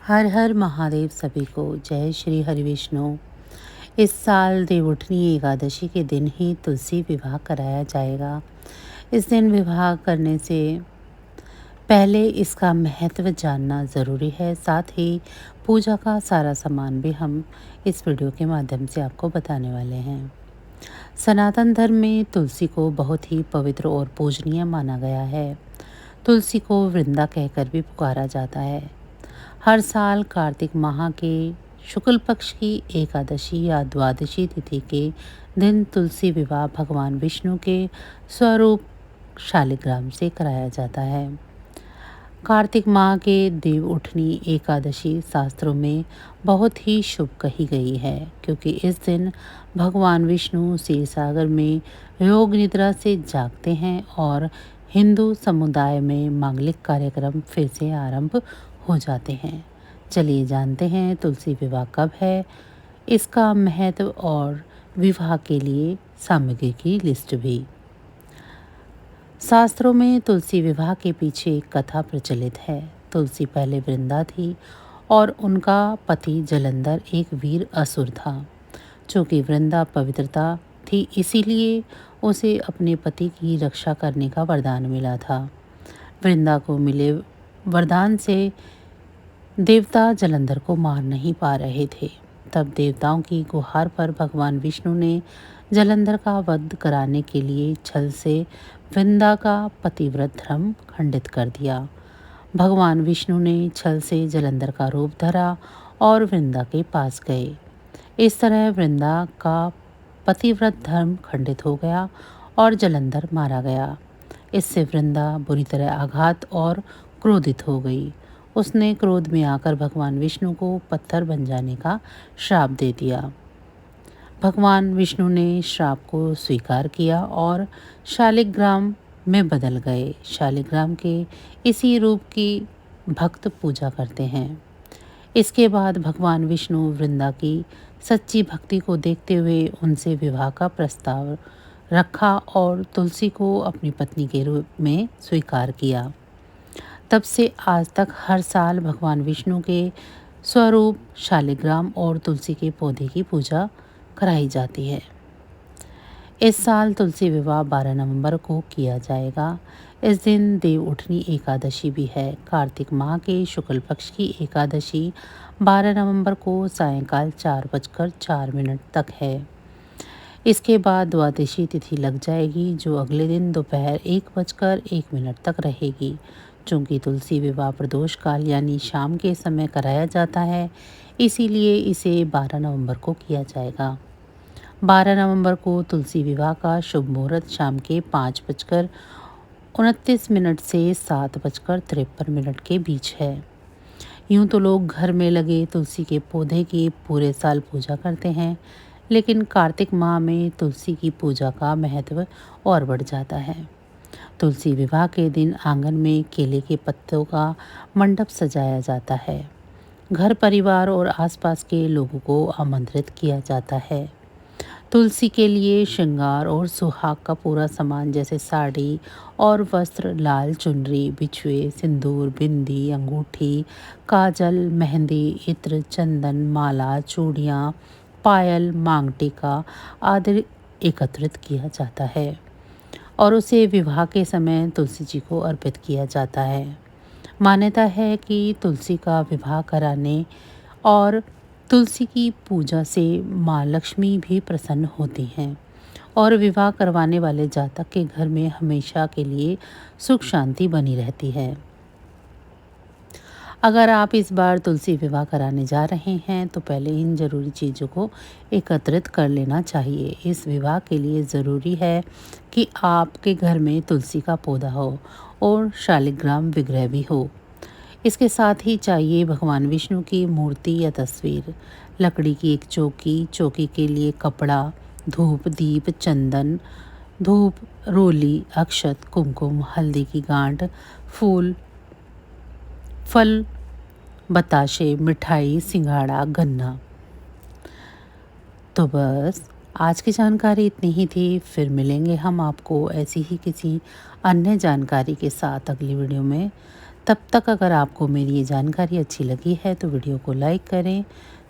हर हर महादेव सभी को जय श्री हरि विष्णु। इस साल देवउठनी एकादशी के दिन ही तुलसी विवाह कराया जाएगा। इस दिन विवाह करने से पहले इसका महत्व जानना ज़रूरी है। साथ ही पूजा का सारा सामान भी हम इस वीडियो के माध्यम से आपको बताने वाले हैं। सनातन धर्म में तुलसी को बहुत ही पवित्र और पूजनीय माना गया है। तुलसी को वृंदा कहकर भी पुकारा जाता है। हर साल कार्तिक माह के शुक्ल पक्ष की एकादशी या द्वादशी तिथि के दिन तुलसी विवाह भगवान विष्णु के स्वरूप शालिग्राम से कराया जाता है। कार्तिक माह के देवउठनी एकादशी शास्त्रों में बहुत ही शुभ कही गई है, क्योंकि इस दिन भगवान विष्णु क्षीरसागर में योग निद्रा से जागते हैं और हिंदू समुदाय में मांगलिक कार्यक्रम फिर से आरंभ हो जाते हैं। चलिए जानते हैं तुलसी विवाह कब है, इसका महत्व और विवाह के लिए सामग्री की लिस्ट भी। शास्त्रों में तुलसी विवाह के पीछे एक कथा प्रचलित है। तुलसी पहले वृंदा थी और उनका पति जलंधर एक वीर असुर था। चूँकि वृंदा पवित्रता थी, इसीलिए उसे अपने पति की रक्षा करने का वरदान मिला था। वृंदा को मिले वरदान से देवता जलंधर को मार नहीं पा रहे थे। तब देवताओं की गुहार पर भगवान विष्णु ने जलंधर का वध कराने के लिए छल से वृंदा का पतिव्रत धर्म खंडित कर दिया। भगवान विष्णु ने छल से जलंधर का रूप धरा और वृंदा के पास गए। इस तरह वृंदा का पतिव्रत धर्म खंडित हो गया और जलंधर मारा गया। इससे वृंदा बुरी तरह आघात और क्रोधित हो गई। उसने क्रोध में आकर भगवान विष्णु को पत्थर बन जाने का श्राप दे दिया। भगवान विष्णु ने श्राप को स्वीकार किया और शालिग्राम में बदल गए। शालिग्राम के इसी रूप की भक्त पूजा करते हैं। इसके बाद भगवान विष्णु वृंदा की सच्ची भक्ति को देखते हुए उनसे विवाह का प्रस्ताव रखा और तुलसी को अपनी पत्नी के रूप में स्वीकार किया। तब से आज तक हर साल भगवान विष्णु के स्वरूप शालिग्राम और तुलसी के पौधे की पूजा कराई जाती है। इस साल तुलसी विवाह 12 नवंबर को किया जाएगा। इस दिन देवउठनी एकादशी भी है। कार्तिक माह के शुक्ल पक्ष की एकादशी 12 नवंबर को सायंकाल 4:04 तक है। इसके बाद द्वादशी तिथि लग जाएगी, जो अगले दिन दोपहर 1:01 तक रहेगी। चूँकि तुलसी विवाह प्रदोष काल यानी शाम के समय कराया जाता है, इसीलिए इसे 12 नवंबर को किया जाएगा। 12 नवंबर को तुलसी विवाह का शुभ मुहूर्त शाम के 5:29 से 7:53 के बीच है। यूँ तो लोग घर में लगे तुलसी के पौधे की पूरे साल पूजा करते हैं, लेकिन कार्तिक माह में तुलसी की पूजा का महत्व और बढ़ जाता है। तुलसी विवाह के दिन आंगन में केले के पत्तों का मंडप सजाया जाता है। घर परिवार और आसपास के लोगों को आमंत्रित किया जाता है। तुलसी के लिए श्रृंगार और सुहाग का पूरा सामान जैसे साड़ी और वस्त्र, लाल चुनरी, बिछुए, सिंदूर, बिंदी, अंगूठी, काजल, मेहंदी, इत्र, चंदन, माला, चूड़ियाँ, पायल, मांग टीका आदि एकत्रित किया जाता है और उसे विवाह के समय तुलसी जी को अर्पित किया जाता है। मान्यता है कि तुलसी का विवाह कराने और तुलसी की पूजा से माँ लक्ष्मी भी प्रसन्न होती हैं और विवाह करवाने वाले जातक के घर में हमेशा के लिए सुख शांति बनी रहती है। अगर आप इस बार तुलसी विवाह कराने जा रहे हैं तो पहले इन ज़रूरी चीज़ों को एकत्रित कर लेना चाहिए। इस विवाह के लिए ज़रूरी है कि आपके घर में तुलसी का पौधा हो और शालिग्राम विग्रह भी हो। इसके साथ ही चाहिए भगवान विष्णु की मूर्ति या तस्वीर, लकड़ी की एक चौकी, चौकी के लिए कपड़ा, धूप, दीप, चंदन, धूप, रोली, अक्षत, कुमकुम, हल्दी की गांठ, फूल, फल, बताशे, मिठाई, सिंघाड़ा, गन्ना। तो बस आज की जानकारी इतनी ही थी। फिर मिलेंगे हम आपको ऐसी ही किसी अन्य जानकारी के साथ अगली वीडियो में। तब तक अगर आपको मेरी ये जानकारी अच्छी लगी है तो वीडियो को लाइक करें।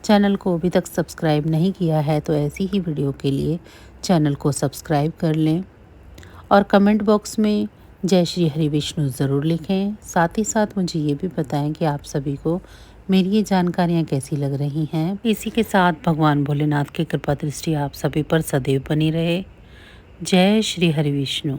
चैनल को अभी तक सब्सक्राइब नहीं किया है तो ऐसी ही वीडियो के लिए चैनल को सब्सक्राइब कर लें और कमेंट बॉक्स में जय श्री हरि विष्णु ज़रूर लिखें। साथ ही साथ मुझे ये भी बताएं कि आप सभी को मेरी ये जानकारियाँ कैसी लग रही हैं। इसी के साथ भगवान भोलेनाथ की कृपा दृष्टि आप सभी पर सदैव बनी रहे। जय श्री हरि विष्णु।